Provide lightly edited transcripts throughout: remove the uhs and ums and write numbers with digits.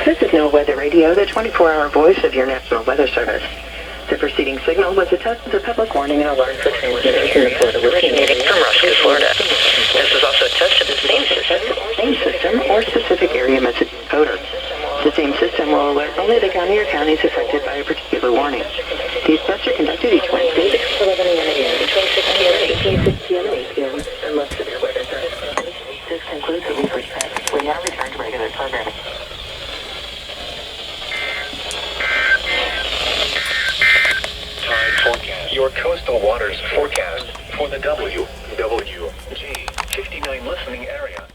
This is NOAA Weather Radio, the 24-hour voice of your National Weather Service. The preceding signal was a test of the public warning and alarm for transmitters in the Florida originating from Ruskin, Florida. This is also a test of the same system or specific area message encoder. The same system will alert only the county or counties affected by a particular warning. These tests are conducted each Wednesday between 11 a.m. and noon, between 6 p.m. and 8 p.m. unless severe weather threatens. This concludes the research test. We now return to regular programming. Tide forecast. Your coastal waters forecast for the WWG 59 listening area.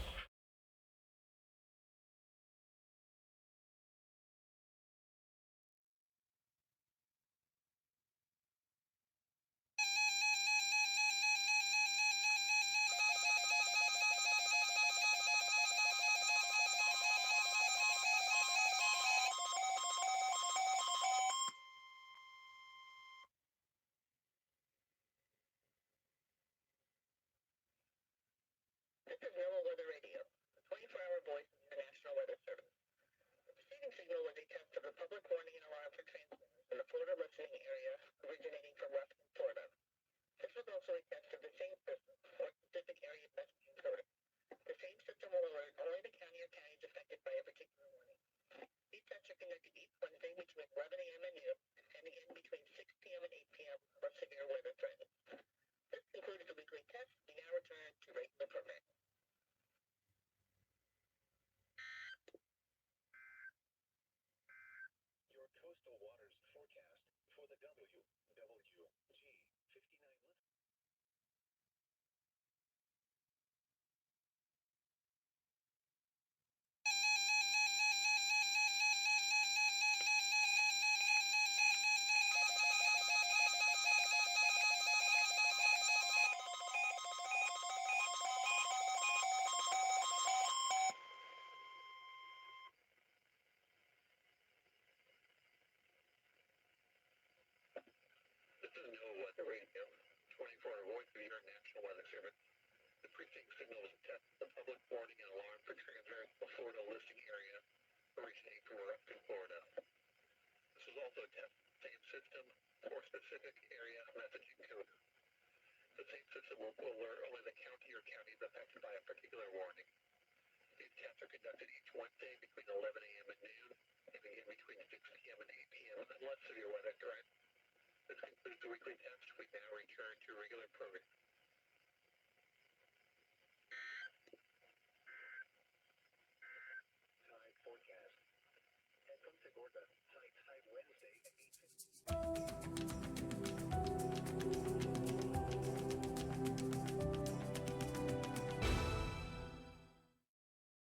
This is NOAA Weather Radio, the 24-hour voice of the National Weather Service. The preceding signal was a test of the public warning and alarm for transmitters in the Florida listening area originating from Ruskin, Florida. This was also a test of the same system, or specific area message encoder. The same system will alert only the county or counties affected by a particular warning. These tests are conducted each Wednesday between 11 a.m. and noon, and again between 6 p.m. and 8 p.m. unless severe weather threatens. This concludes the weekly test. We now return to regular programming. Your coastal waters forecast for the WWG 59 listening. This is NOAA Weather Radio, 24-hour voice of your National Weather Service. The preceding signal was a test of the public warning and alarm for transmitters in the Florida listing area originating from Ruskin, Florida. This is also a test of the same system or specific area message encoder. The same system will alert only the county or counties affected by a particular warning. These tests are conducted each Wednesday between 11 a.m. and noon, and again between 6 p.m. and 8 p.m. unless severe weather threatens. This concludes the weekly test. We now return to regular programming. Tide forecast. Head from Segorda. High tide Wednesday at 8:50.